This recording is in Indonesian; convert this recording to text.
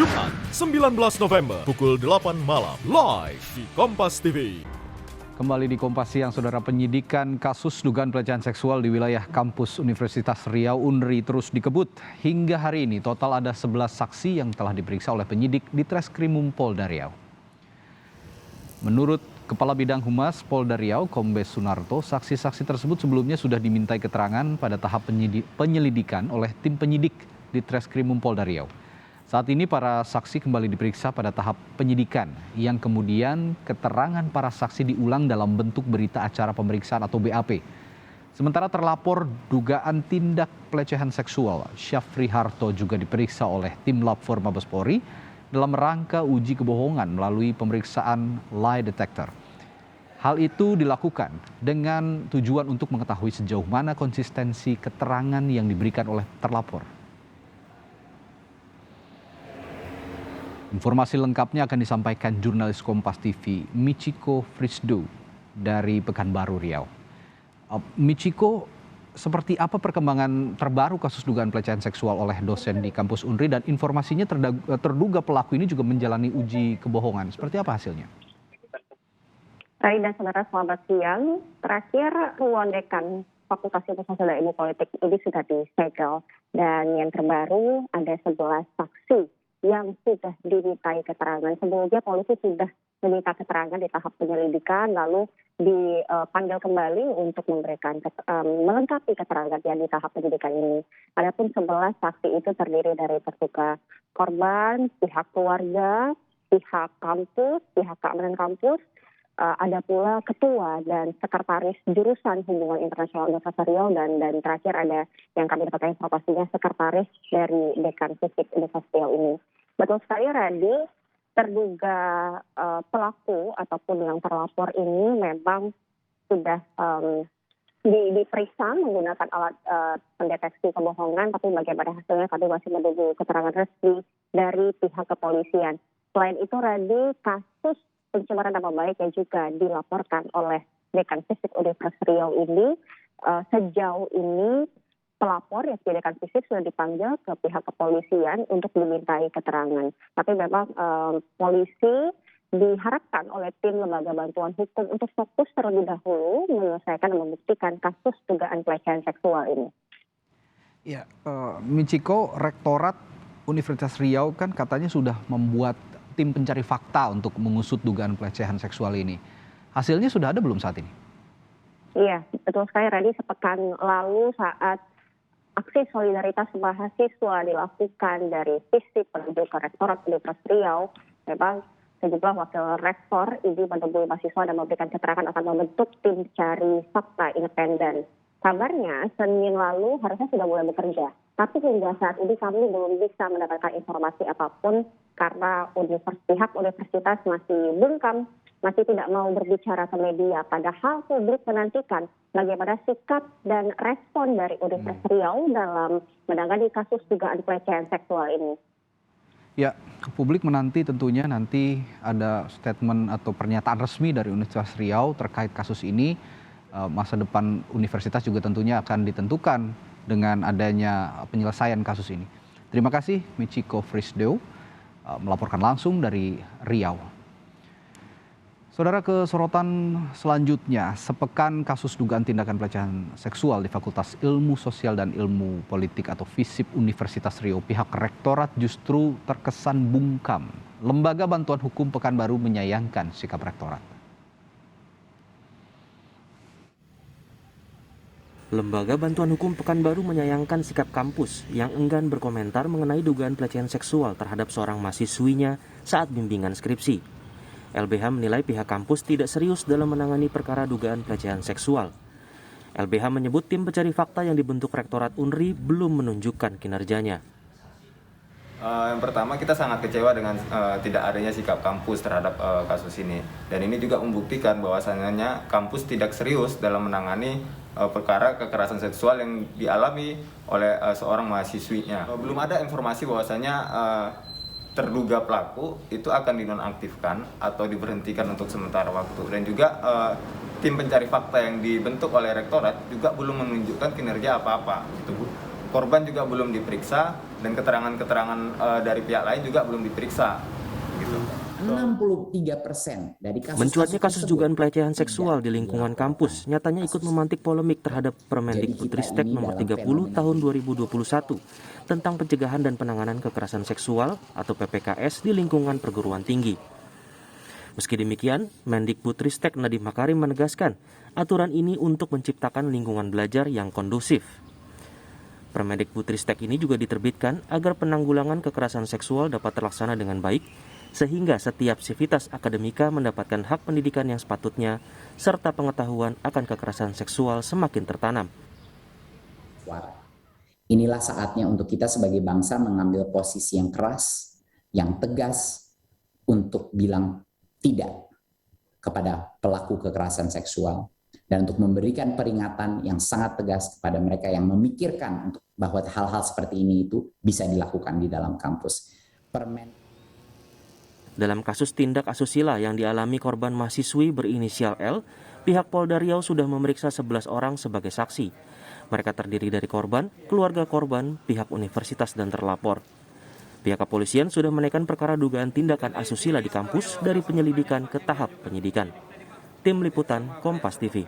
Jumat 19 November pukul 8 malam live di Kompas TV. Kembali di Kompas Siang, Saudara. Penyidikan kasus dugaan pelecehan seksual di wilayah kampus Universitas Riau Unri terus dikebut. Hingga hari ini total ada 11 saksi yang telah diperiksa oleh penyidik di Treskrimum Polda Riau. Menurut Kepala Bidang Humas Polda Riau, Kombes Sunarto, saksi-saksi tersebut sebelumnya sudah dimintai keterangan pada tahap penyelidikan oleh tim penyidik di Treskrimum Polda Riau. Saat ini para saksi kembali diperiksa pada tahap penyidikan, yang kemudian keterangan para saksi diulang dalam bentuk berita acara pemeriksaan atau BAP. Sementara terlapor dugaan tindak pelecehan seksual, Syafri Harto, juga diperiksa oleh tim Lab 4 Mabes Polri dalam rangka uji kebohongan melalui pemeriksaan lie detector. Hal itu dilakukan dengan tujuan untuk mengetahui sejauh mana konsistensi keterangan yang diberikan oleh terlapor. Informasi lengkapnya akan disampaikan jurnalis Kompas TV Michiko Frisdo dari Pekanbaru Riau. Michiko, seperti apa perkembangan terbaru kasus dugaan pelecehan seksual oleh dosen di kampus Unri, dan informasinya terduga pelaku ini juga menjalani uji kebohongan. Seperti apa hasilnya? Rai dan saudara, selamat siang. Terakhir, ruang dekan Fakultas Ilmu Sosial dan Ilmu Politik ini sudah disegel. Dan yang terbaru ada 11 saksi yang sudah dimintai keterangan. Sebelumnya polisi sudah meminta keterangan di tahap penyelidikan, lalu dipanggil kembali untuk memberikan melengkapi keterangan yang di tahap penyidikan ini. Adapun 11 saksi itu terdiri dari terduga korban, pihak keluarga, pihak kampus, pihak keamanan kampus, ada pula ketua dan sekretaris jurusan hubungan internasional Universitas Riau, dan terakhir ada yang kami dapatkan informasinya sekretaris dari dekan fisik Universitas Riau ini. Betul sekali, Radi, terduga pelaku ataupun yang terlapor ini memang sudah diperiksa menggunakan alat pendeteksi kebohongan, tapi bagaimana hasilnya kami masih menunggu keterangan resmi dari pihak kepolisian. Selain itu, Radi, kasus pencemaran nama baik yang juga dilaporkan oleh dekan fisik Universitas Riau ini, sejauh ini pelapor yang sebagai dekan fisik sudah dipanggil ke pihak kepolisian untuk dimintai keterangan. Tapi memang polisi diharapkan oleh tim lembaga bantuan hukum untuk fokus terlebih dahulu menyelesaikan dan membuktikan kasus dugaan pelecehan seksual ini. Ya, Michiko, Rektorat Universitas Riau kan katanya sudah membuat tim pencari fakta untuk mengusut dugaan pelecehan seksual ini. Hasilnya sudah ada belum saat ini? Iya, betul sekali, Radi. Sepekan lalu saat aksi solidaritas mahasiswa dilakukan dari FISIP menuju ke Rektorat Universitas Riau, memang sejumlah wakil rektor ini menemui mahasiswa dan memberikan keterangan akan membentuk tim cari fakta independen. Kabarnya Senin lalu harusnya sudah mulai bekerja, tapi hingga saat ini kami belum bisa mendapatkan informasi apapun karena pihak universitas masih bungkam, masih tidak mau berbicara ke media. Padahal publik menantikan bagaimana sikap dan respon dari Universitas Riau dalam menangani kasus dugaan pelecehan seksual ini. Ya, publik menanti tentunya nanti ada statement atau pernyataan resmi dari Universitas Riau terkait kasus ini. Masa depan universitas juga tentunya akan ditentukan dengan adanya penyelesaian kasus ini. Terima kasih Michiko Frisdo melaporkan langsung dari Riau. Saudara, ke sorotan selanjutnya, sepekan kasus dugaan tindakan pelecehan seksual di Fakultas Ilmu Sosial dan Ilmu Politik atau FISIP Universitas Riau, pihak rektorat justru terkesan bungkam. Lembaga Bantuan Hukum Pekanbaru menyayangkan sikap rektorat. Lembaga Bantuan Hukum Pekanbaru menyayangkan sikap kampus yang enggan berkomentar mengenai dugaan pelecehan seksual terhadap seorang mahasiswinya saat bimbingan skripsi. LBH menilai pihak kampus tidak serius dalam menangani perkara dugaan pelecehan seksual. LBH menyebut tim pencari fakta yang dibentuk Rektorat Unri belum menunjukkan kinerjanya. Yang pertama, kita sangat kecewa dengan tidak adanya sikap kampus terhadap kasus ini. Dan ini juga membuktikan bahwasannya kampus tidak serius dalam menangani perkara kekerasan seksual yang dialami oleh seorang mahasiswinya. Belum ada informasi bahwasanya terduga pelaku itu akan dinonaktifkan atau diberhentikan untuk sementara waktu. Dan juga tim pencari fakta yang dibentuk oleh rektorat juga belum menunjukkan kinerja apa-apa, gitu Bu. korban juga belum diperiksa dan keterangan-keterangan dari pihak lain juga belum diperiksa. Gitu. 63% dari Mencuatnya kasus dugaan pelecehan seksual di lingkungan kampus nyatanya ikut memantik polemik terhadap Permendikbudristek nomor 30 tahun 2021 tentang pencegahan dan penanganan kekerasan seksual atau PPKS di lingkungan perguruan tinggi. Meski demikian, Mendikbudristek Nadiem Makarim menegaskan aturan ini untuk menciptakan lingkungan belajar yang kondusif. Permendikbudristek ini juga diterbitkan agar penanggulangan kekerasan seksual dapat terlaksana dengan baik, sehingga setiap sivitas akademika mendapatkan hak pendidikan yang sepatutnya, serta pengetahuan akan kekerasan seksual semakin tertanam. Inilah saatnya untuk kita sebagai bangsa mengambil posisi yang keras, yang tegas, untuk bilang tidak kepada pelaku kekerasan seksual, dan untuk memberikan peringatan yang sangat tegas kepada mereka yang memikirkan untuk bahwa hal-hal seperti ini itu bisa dilakukan di dalam kampus. Dalam kasus tindak asusila yang dialami korban mahasiswi berinisial L, pihak Polda Riau sudah memeriksa 11 orang sebagai saksi. Mereka terdiri dari korban, keluarga korban, pihak universitas, dan terlapor. Pihak kepolisian sudah menaikkan perkara dugaan tindakan asusila di kampus dari penyelidikan ke tahap penyidikan. Tim Liputan Kompas TV.